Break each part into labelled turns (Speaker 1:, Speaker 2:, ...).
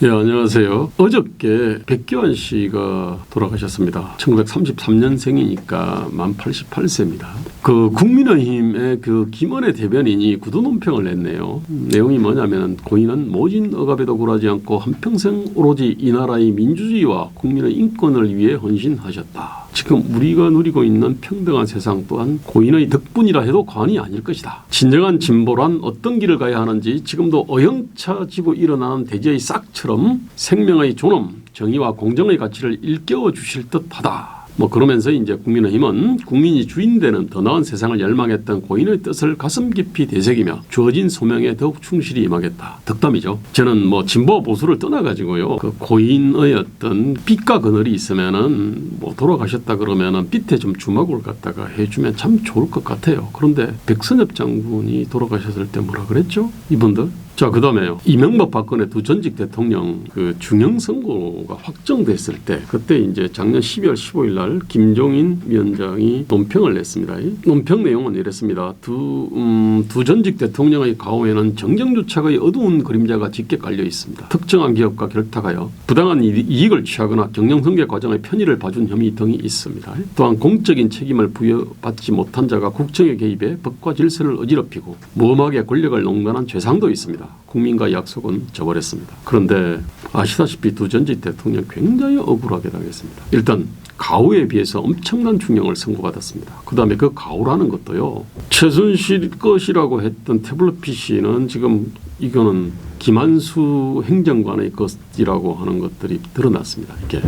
Speaker 1: 네, 안녕하세요. 어저께 백기환 씨가 돌아가셨습니다. 1933년생이니까 만 88세입니다. 그 국민의힘의 그 김은혜 대변인이 구두 논평을 냈네요. 내용이 뭐냐면 고인은 모진 억압에도 굴하지 않고 한평생 오로지 이 나라의 민주주의와 국민의 인권을 위해 헌신하셨다. 지금 우리가 누리고 있는 평등한 세상 또한 고인의 덕분이라 해도 과언이 아닐 것이다. 진정한 진보란 어떤 길을 가야 하는지 지금도 어영차지고 일어나는 대지의 싹처럼 생명의 존엄, 정의와 공정의 가치를 일깨워 주실 듯하다. 그러면서 이제 국민의힘은 국민이 주인되는 더 나은 세상을 열망했던 고인의 뜻을 가슴 깊이 되새기며 주어진 소명에 더욱 충실히 임하겠다. 덕담이죠. 저는 진보 보수를 떠나가지고요. 그 고인의 어떤 빛과 그늘이 있으면은 돌아가셨다 그러면은 빛에 좀 주막을 갖다가 해주면 참 좋을 것 같아요. 그런데 백선엽 장군이 돌아가셨을 때 뭐라 그랬죠? 이분들? 자, 그 다음에요. 이명박 박근혜 두 전직 대통령 그 중형 선고가 확정됐을 때 그때 이제 작년 12월 15일 날 김종인 위원장이 논평을 냈습니다. 이 논평 내용은 이랬습니다. 두 전직 대통령의 가오에는 정경유착의 어두운 그림자가 짙게 깔려 있습니다. 특정한 기업과 결탁하여 부당한 이익을 취하거나 경영선계 과정의 편의를 봐준 혐의 등이 있습니다. 또한 공적인 책임을 부여받지 못한 자가 국정에 개입해 법과 질서를 어지럽히고 무엄하게 권력을 농단한 죄상도 있습니다. 국민과 약속은 저버렸습니다. 그런데 아시다시피 두 전직 대통령 굉장히 억울하게 당했습니다. 일단 가오에 비해서 엄청난 중형을 선고받았습니다. 그 다음에 그 가오라는 것도요. 최순실 것이라고 했던 태블릿 PC는 지금 이거는 김한수 행정관의 것이라고 하는 것들이 드러났습니다. 이게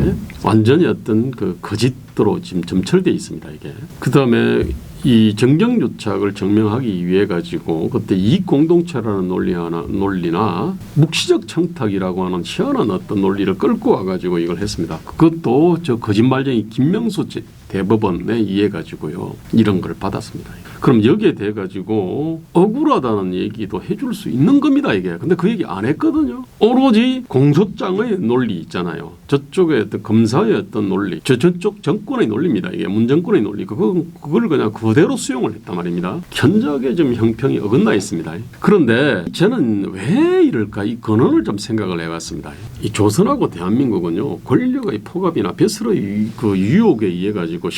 Speaker 1: 완전히 어떤 그 거짓으로 지금 점철되어 있습니다. 이게 그 다음에 이 정경유착을 증명하기 위해 가지고 그때 이익공동체라는 논리나 묵시적 청탁이라고 하는 희한한 어떤 논리를 끌고 와가지고 이걸 했습니다. 그것도 저 거짓말쟁이 김명수 대법원에 의해 가지고요 이런 걸 받았습니다. 그럼 여기에 대해 가지고 억울하다는 얘기도 해줄 수 있는 겁니다. 이게 근데 그 얘기 안 했거든요. 오로지 공소장의 논리 있잖아요. 저쪽의 어떤 검사의 어떤 논리, 저쪽 정권의 논리입니다. 이게 문정권의 논리 그걸 그냥 그대로 수용을 했단 말입니다. 현저하게 좀 형평이 어긋나 있습니다. 그런데 저는 왜 이럴까 이 근원을 좀 생각을 해봤습니다. 이 조선하고 대한민국은요 권력의 포갑이나 벼슬의 그 유혹에 의해 가지고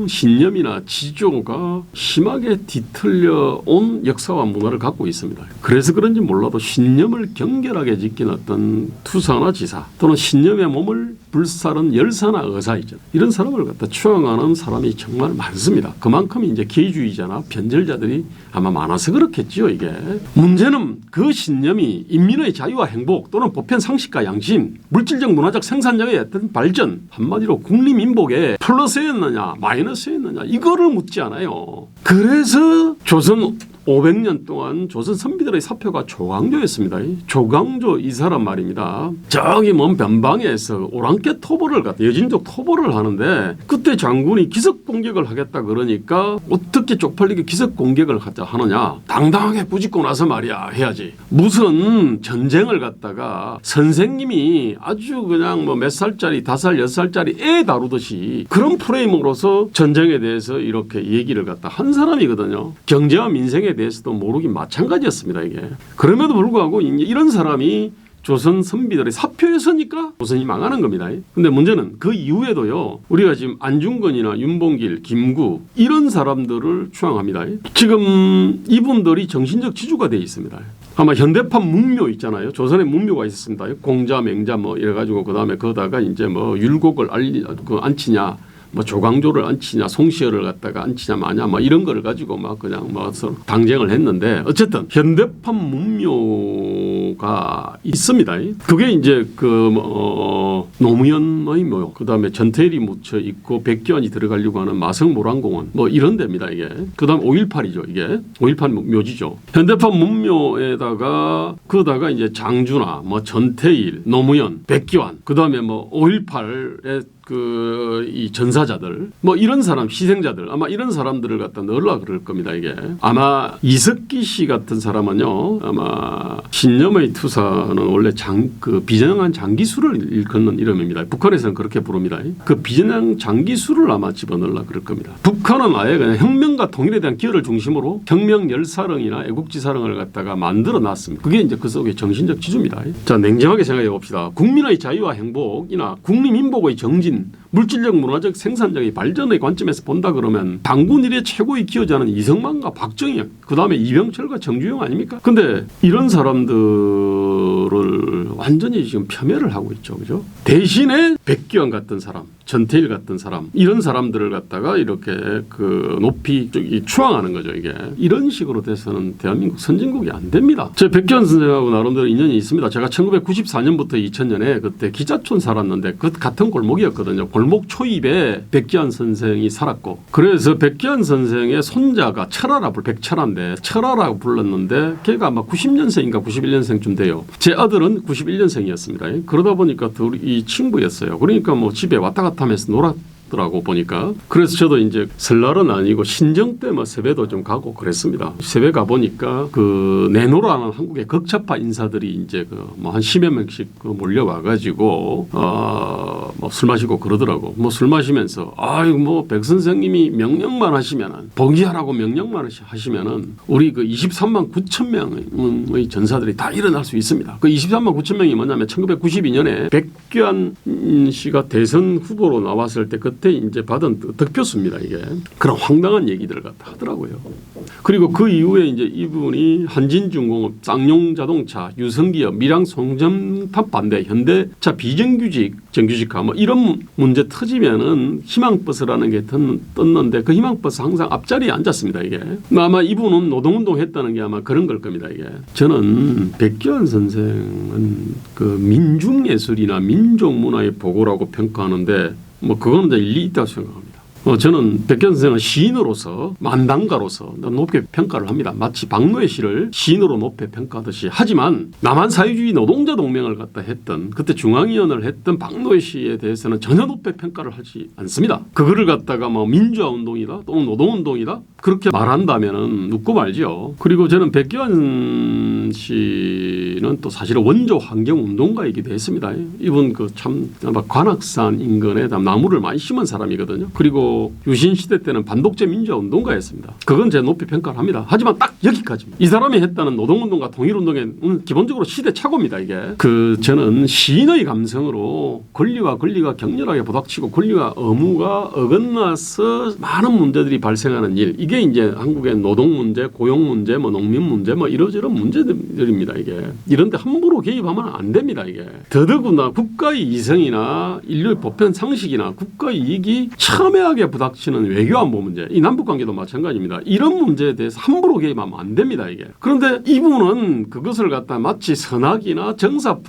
Speaker 1: 신념이나 지조가 심하게 뒤틀려 온 역사와 문화를 갖고 있습니다. 그래서 그런지 몰라도 신념을 경결하게 지킨 어떤 투사나 지사 또는 신념의 몸을 불사른 열사나 의사이죠. 이런 사람을 갖다 추앙하는 사람이 정말 많습니다. 그만큼 이제 개주의자나 변절자들이 아마 많아서 그렇겠지요. 이게 문제는 그 신념이 인민의 자유와 행복 또는 보편 상식과 양심, 물질적 문화적 생산력의 어떤 발전 한마디로 국리민복에 플러스였느냐 마이너스였느냐 이거를 묻지 않아요. 그래서 조선 500년 동안 조선 선비들의 사표가 조광조였습니다. 조광조 이 사람 말입니다. 저기 먼 변방에서 오랑캐 토벌을 여진족 토벌을 하는데 그때 장군이 기습 공격을 하겠다 그러니까 어떻게 쪽팔리게 기습 공격을 하느냐. 당당하게 꾸짖고 나서 말이야 해야지. 무슨 전쟁을 갖다가 선생님이 아주 그냥 몇 살짜리 5살 6살짜리 애 다루듯이 그런 프레임으로서 전쟁에 대해서 이렇게 얘기를 갖다 한 사람이거든요. 경제와 민생에 대해서도 모르긴 마찬가지였습니다. 이게 그럼에도 불구하고 이런 사람이 조선 선비들의 사표였으니까 조선이 망하는 겁니다. 근데 문제는 그 이후에도요 우리가 지금 안중근이나 윤봉길, 김구 이런 사람들을 추앙합니다. 지금 이분들이 정신적 지주가 되어 있습니다. 아마 현대판 문묘 있잖아요. 조선에 문묘가 있었습니다. 공자, 맹자 이래가지고 그 다음에 거다가 이제 율곡을 안치냐. 조광조를 안치냐 송시열을 갖다가 안치냐 마냐 이런 거를 가지고 그냥 서로 당쟁을 했는데 어쨌든 현대판 문묘가 있습니다. 그게 이제 노무현의 묘 그다음에 전태일이 묻혀 있고 백기환이 들어가려고 하는 마성모란공원 이런 데입니다. 이게 그다음 5.18이죠. 이게 5.18 묘지죠. 현대판 문묘에다가 그다가 이제 장준하 전태일 노무현 백기환 그다음에 5.18에 이 전사자들 뭐 이런 사람 희생자들 아마 이런 사람들을 갖다 넣으려 그럴 겁니다. 이게 아마 이석기 씨 같은 사람은요 아마 신념의 투사는 원래 비전향한 장기수를 일컫는 이름입니다. 북한에서는 그렇게 부릅니다. 그 비전향 장기수를 아마 집어넣으려 그럴 겁니다. 북한은 아예 그냥 혁명과 통일에 대한 기여를 중심으로 혁명 열사령이나 애국지사령을 갖다가 만들어 놨습니다. 그게 이제 그 속의 정신적 지주입니다. 자, 냉정하게 생각해 봅시다. 국민의 자유와 행복이나 국민민복의 정진, 물질적 문화적 생산적인 발전의 관점에서 본다 그러면 당군 일에 최고의 기여자는 이승만과 박정희, 그다음에 이병철과 정주영 아닙니까? 근데 이런 사람들을 완전히 지금 폄훼를 하고 있죠. 그죠? 대신에 백기환 같은 사람, 전태일 같은 사람 이런 사람들을 갖다가 이렇게 높이 추앙하는 거죠. 이게 이런 식으로 돼서는 대한민국 선진국이 안 됩니다. 제 백기환 선생하고 나름대로 인연이 있습니다. 제가 1994년부터 2000년에 그때 기자촌 살았는데 그 같은 골목이었거든요. 골목 초입에 백기환 선생이 살았고 그래서 백기환 선생의 손자가 백철아인데 철아라고 불렀는데 걔가 아마 90년생인가 91년생쯤 돼요. 제 아들은 91년생이었습니다. 그러다 보니까 둘이 친구였어요. 그러니까 뭐 집에 왔다 갔다 하면서 놀았더라고 보니까. 그래서 저도 이제 설날은 아니고 신정 때 뭐 세배도 좀 가고 그랬습니다. 세배 가 보니까 내노라는 한국의 극좌파 인사들이 이제 뭐 한 10여 명씩 몰려와 가지고 뭐 술 마시고 그러더라고. 뭐 술 마시면서 아유 뭐 백 선생님이 명령만 하시면은 봉기하라고 명령만 하시면은 우리 23만 9천 명의 전사들이 다 일어날 수 있습니다. 23만 9천 명이 뭐냐면 1992년에 백기환 씨가 대선 후보로 나왔을 때 그때 이제 받은 득표수입니다. 이게 그런 황당한 얘기들을 갖다 하더라고요. 그리고 그 이후에 이제 이분이 한진중공업, 쌍용자동차, 유성기업, 밀양송전탑 반대, 현대차 비정규직, 정규직화 뭐 이런 문제 터지면은 희망버스라는 게 떴는데 그 희망버스 항상 앞자리에 앉았습니다. 이게 아마 이분은 노동운동 했다는 게 아마 그런 걸 겁니다. 이게 저는 백기환 선생은 민중예술이나 민족문화의 보고라고 평가하는데 뭐 그건 이제 일리 있다고 생각합니다. 저는 백기환 선생은 시인으로서 만당가로서 높게 평가를 합니다. 마치 박노해 씨를 시인으로 높게 평가하듯이. 하지만 남한사회주의 노동자 동맹을 갖다 했던 그때 중앙위원을 했던 박노해 씨에 대해서는 전혀 높게 평가를 하지 않습니다. 그거를 갖다가 뭐 민주화운동이다 또는 노동운동이다 그렇게 말한다면은 웃고 말죠. 그리고 저는 백기환 씨는 또 사실은 원조 환경운동가이기도 했습니다. 이분 참 관악산 인근에 나무를 많이 심은 사람이거든요. 그리고 유신 시대 때는 반독재 민주화 운동가였습니다. 그건 제가 높이 평가를 합니다. 하지만 딱 여기까지입니다. 이 사람이 했다는 노동운동과 통일운동은 기본적으로 시대착오입니다. 이게 저는 시인의 감성으로 권리가 격렬하게 부닥치고 권리와 의무가 어긋나서 많은 문제들이 발생하는 일 이게 이제 한국의 노동 문제, 고용 문제, 뭐 농민 문제, 뭐 이러저런 문제들입니다. 이게 이런데 함부로 개입하면 안 됩니다. 이게 더더구나 국가의 이성이나 인류의 보편 상식이나 국가의 이익이 첨예하게 부닥치는 외교안보 문제, 이 남북관계도 마찬가지입니다. 이런 문제에 대해서 함부로 개입하면 안 됩니다. 이게 그런데 이분은 그것을 갖다 마치 선악이나 정사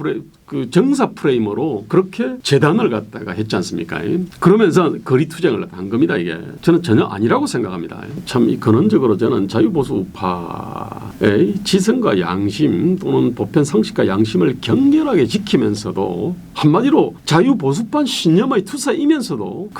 Speaker 1: 프레임으로 그렇게 재단을 갖다가 했지 않습니까? 그러면서 거리투쟁을 한 겁니다. 이게 저는 전혀 아니라고 생각합니다. 참 근원적으로 저는 자유보수 우파의 지성과 양심 또는 보편 상식과 양심을 격렬하게 지키면서도 한마디로 자유보수판 신념의 투사이면서도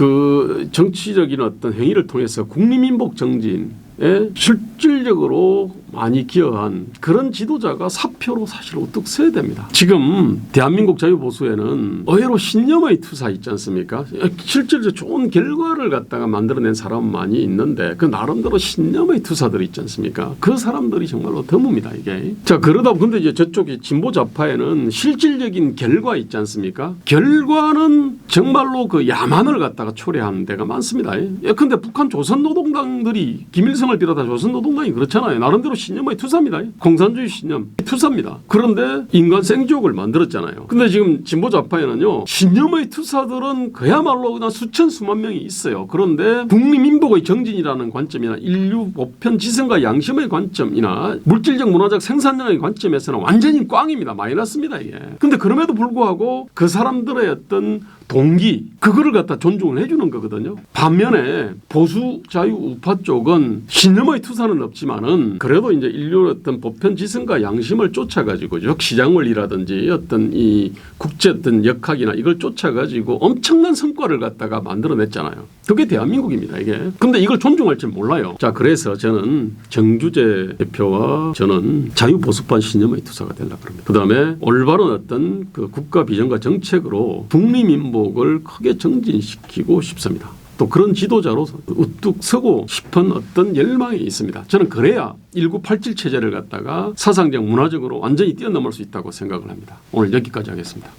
Speaker 1: 정치적인 어떤 행위를 통해서 국민민복 정진에 실질적으로 많이 기여한 그런 지도자가 사표로 사실 우뚝 서야 됩니다. 지금 대한민국 자유보수에는 의외로 신념의 투사 있지 않습니까? 실질적으로 좋은 결과를 갖다가 만들어낸 사람은 많이 있는데 그 나름대로 신념의 투사들이 있지 않습니까? 그 사람들이 정말로 드뭅니다. 이게. 자 그러다 근데 이제 저쪽이 진보 좌파에는 실질적인 결과 있지 않습니까? 결과는 정말로 야만을 갖다가 초래하는 데가 많습니다. 근데 북한 조선노동당들이 김일성을 비롯한 조선노동당이 그렇잖아요. 나름대로 신념의 투사입니다. 공산주의 신념 투사입니다. 그런데 인간 생지옥을 만들었잖아요. 근데 지금 진보 좌파에는요. 신념의 투사들은 그야말로 그냥 수천 수만 명이 있어요. 그런데 국민민복의 정진이라는 관점이나 인류 보편 지성과 양심의 관점이나 물질적 문화적 생산력의 관점에서는 완전히 꽝입니다. 마이너스입니다. 이게. 근데 그럼에도 불구하고 그 사람들의 어떤 동기 그거를 갖다 존중을 해주는 거거든요. 반면에 보수 자유 우파 쪽은 신념의 투사는 없지만은 그래도 이제 인류 어떤 보편 지성과 양심을 쫓아가지고 시장 원리라든지 어떤 이 국제 어떤 역학이나 이걸 쫓아가지고 엄청난 성과를 갖다가 만들어냈잖아요. 그게 대한민국입니다, 이게. 근데 이걸 존중할 줄 몰라요. 자, 그래서 저는 정주재 대표와 저는 자유보수파 신념의 투사가 되려고 합니다. 그 다음에 올바른 어떤 그 국가 비전과 정책으로 북미민복을 크게 정진시키고 싶습니다. 또 그런 지도자로 우뚝 서고 싶은 어떤 열망이 있습니다. 저는 그래야 1987 체제를 갖다가 사상적 문화적으로 완전히 뛰어넘을 수 있다고 생각을 합니다. 오늘 여기까지 하겠습니다.